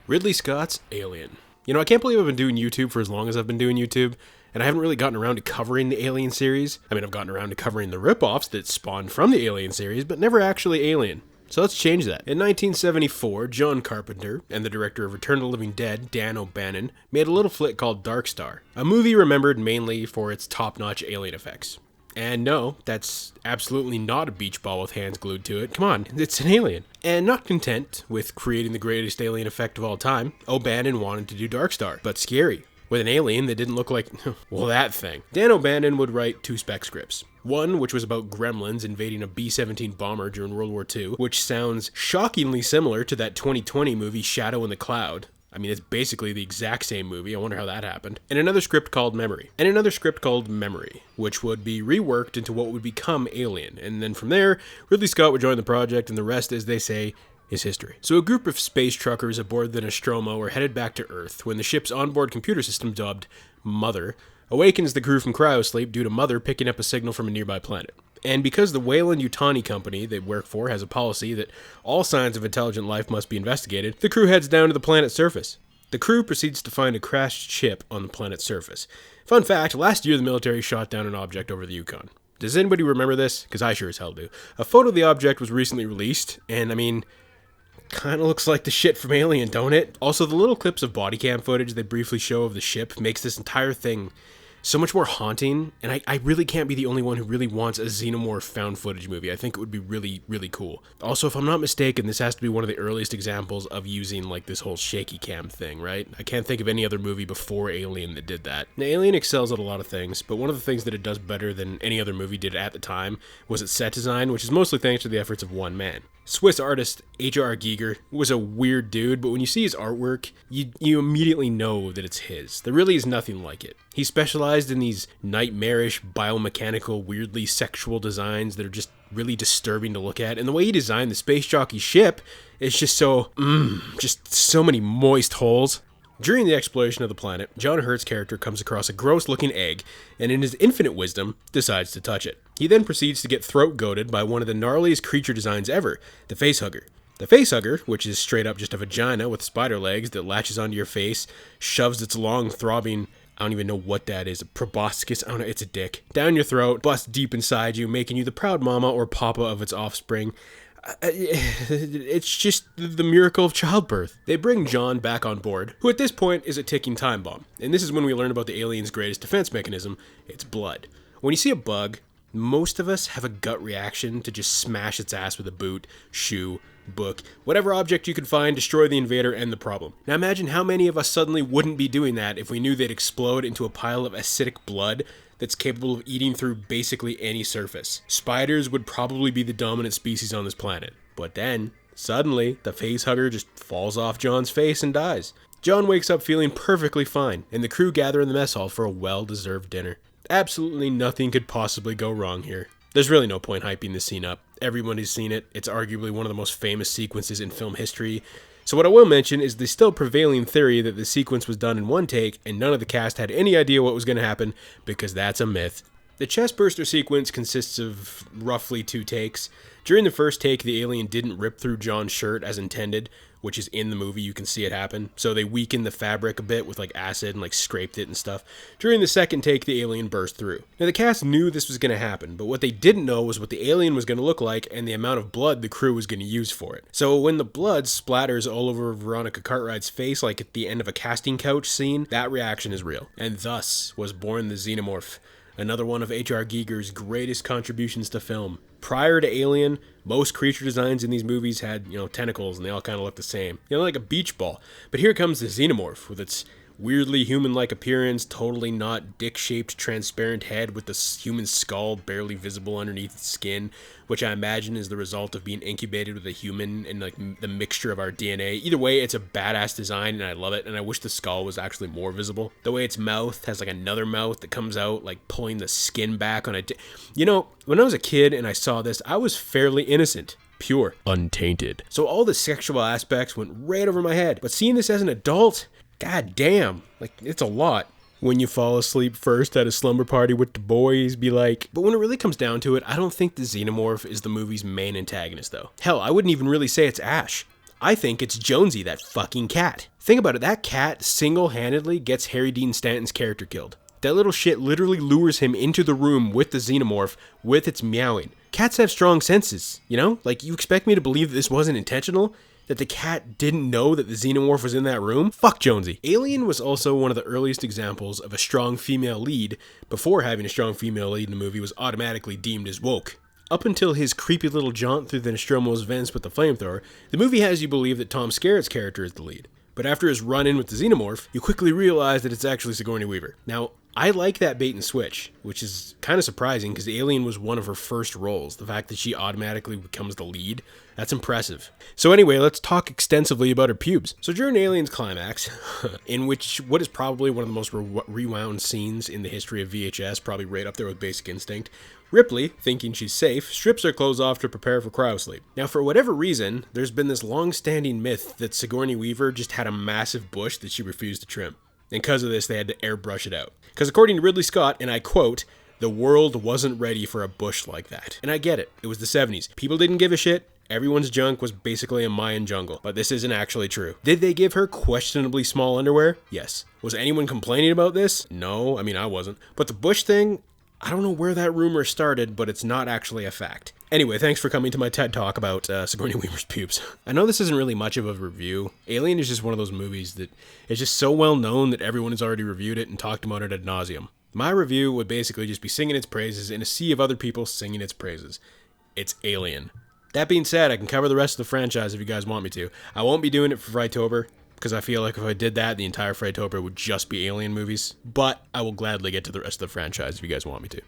Ridley Scott's Alien. You know, I can't believe I've been doing YouTube for as long as I've been doing YouTube, and I haven't really gotten around to covering the Alien series. I mean, I've gotten around to covering the ripoffs that spawned from the Alien series, but never actually Alien. So let's change that. In 1974, John Carpenter and the director of Return of the Living Dead, Dan O'Bannon, made a little flick called Dark Star, a movie remembered mainly for its top-notch alien effects. And no, that's absolutely not a beach ball with hands glued to it. Come on, it's an alien. And not content with creating the greatest alien effect of all time, O'Bannon wanted to do Dark Star, but scary, with an alien that didn't look like, well, that thing. Dan O'Bannon would write 2 spec scripts. One, which was about gremlins invading a B-17 bomber during World War II, which sounds shockingly similar to that 2020 movie Shadow in the Cloud. I mean, it's basically the exact same movie. I wonder how that happened. And another script called Memory. Which would be reworked into what would become Alien. And then from there, Ridley Scott would join the project, and the rest, as they say, is history. So a group of space truckers aboard the Nostromo are headed back to Earth when the ship's onboard computer system, dubbed Mother, awakens the crew from cryosleep due to Mother picking up a signal from a nearby planet. And because the Weyland-Yutani company they work for has a policy that all signs of intelligent life must be investigated, the crew heads down to the planet's surface. The crew proceeds to find a crashed ship on the planet's surface. Fun fact, last year the military shot down an object over the Yukon. Does anybody remember this? Because I sure as hell do. A photo of the object was recently released, and I mean, kind of looks like the shit from Alien, don't it? Also, the little clips of body cam footage they briefly show of the ship makes this entire thing so much more haunting, and I really can't be the only one who really wants a xenomorph found footage movie. I think it would be really, really cool. Also, if I'm not mistaken, this has to be one of the earliest examples of using like this whole shaky cam thing, right? I can't think of any other movie before Alien that did that. Now, Alien excels at a lot of things, but one of the things that it does better than any other movie did at the time was its set design, which is mostly thanks to the efforts of one man. Swiss artist H.R. Giger was a weird dude, but when you see his artwork, you immediately know that it's his. There really is nothing like it. He specialized in these nightmarish, biomechanical, weirdly sexual designs that are just really disturbing to look at, and the way he designed the space jockey ship is just so, just so many moist holes. During the exploration of the planet, John Hurt's character comes across a gross-looking egg, and in his infinite wisdom, decides to touch it. He then proceeds to get throat-goated by one of the gnarliest creature designs ever, the facehugger. The facehugger, which is straight up just a vagina with spider legs that latches onto your face, shoves its long, throbbing, I don't even know what that is, a proboscis, I don't know, it's a dick, down your throat, busts deep inside you, making you the proud mama or papa of its offspring. It's just the miracle of childbirth. They bring John back on board, who at this point is a ticking time bomb. And this is when we learn about the alien's greatest defense mechanism, it's blood. When you see a bug, most of us have a gut reaction to just smash its ass with a boot, shoe, book, whatever object you could find, destroy the invader, end the problem. Now imagine how many of us suddenly wouldn't be doing that if we knew they'd explode into a pile of acidic blood that's capable of eating through basically any surface. Spiders would probably be the dominant species on this planet. But then, suddenly, the facehugger just falls off John's face and dies. John wakes up feeling perfectly fine, and the crew gather in the mess hall for a well-deserved dinner. Absolutely nothing could possibly go wrong here. There's really no point hyping this scene up. Everybody's seen it. It's arguably one of the most famous sequences in film history. So what I will mention is the still prevailing theory that the sequence was done in one take and none of the cast had any idea what was going to happen, because that's a myth. The chestburster sequence consists of roughly 2 takes. During the first take, the alien didn't rip through John's shirt as intended, which is in the movie, you can see it happen. So they weakened the fabric a bit with like acid and like scraped it and stuff. During the second take, the alien burst through. Now the cast knew this was going to happen, but what they didn't know was what the alien was going to look like and the amount of blood the crew was going to use for it. So when the blood splatters all over Veronica Cartwright's face, like at the end of a casting couch scene, that reaction is real. And thus was born the xenomorph, another one of H.R. Giger's greatest contributions to film. Prior to Alien, most creature designs in these movies had, tentacles, and they all kind of look the same. Like a beach ball. But here comes the xenomorph with its weirdly human-like appearance, totally not dick-shaped transparent head with the human skull barely visible underneath its skin, which I imagine is the result of being incubated with a human and like the mixture of our DNA. Either way, it's a badass design and I love it, and I wish the skull was actually more visible. The way its mouth has like another mouth that comes out, like pulling the skin back on a when I was a kid and I saw this, I was fairly innocent. Pure. Untainted. So all the sexual aspects went right over my head. But seeing this as an adult, god damn, it's a lot. When you fall asleep first at a slumber party with the boys, be like. But when it really comes down to it, I don't think the xenomorph is the movie's main antagonist, though. Hell, I wouldn't even really say it's Ash. I think it's Jonesy, that fucking cat. Think about it, that cat single-handedly gets Harry Dean Stanton's character killed. That little shit literally lures him into the room with the xenomorph with its meowing. Cats have strong senses, you know? Like, you expect me to believe that this wasn't intentional? That the cat didn't know that the xenomorph was in that room? Fuck Jonesy. Alien was also one of the earliest examples of a strong female lead before having a strong female lead in the movie was automatically deemed as woke. Up until his creepy little jaunt through the Nostromo's vents with the flamethrower, the movie has you believe that Tom Skerritt's character is the lead. But after his run-in with the xenomorph, you quickly realize that it's actually Sigourney Weaver. Now, I like that bait and switch, which is kind of surprising because Alien was one of her first roles. The fact that she automatically becomes the lead, that's impressive. So anyway, let's talk extensively about her pubes. So during Alien's climax, in which what is probably one of the most rewound scenes in the history of VHS, probably right up there with Basic Instinct, Ripley, thinking she's safe, strips her clothes off to prepare for cryosleep. Now, for whatever reason, there's been this long-standing myth that Sigourney Weaver just had a massive bush that she refused to trim. And because of this, they had to airbrush it out. Because according to Ridley Scott, and I quote, "The world wasn't ready for a bush like that." And I get it. It was the 70s. People didn't give a shit. Everyone's junk was basically a Mayan jungle. But this isn't actually true. Did they give her questionably small underwear? Yes. Was anyone complaining about this? No. I mean, I wasn't. But the bush thing, I don't know where that rumor started, but it's not actually a fact. Anyway, thanks for coming to my TED Talk about Sigourney Weaver's pubes. I know this isn't really much of a review. Alien is just one of those movies that is just so well known that everyone has already reviewed it and talked about it ad nauseum. My review would basically just be singing its praises in a sea of other people singing its praises. It's Alien. That being said, I can cover the rest of the franchise if you guys want me to. I won't be doing it for Frightober, because I feel like if I did that, the entire Frightober would just be Alien movies. But I will gladly get to the rest of the franchise if you guys want me to.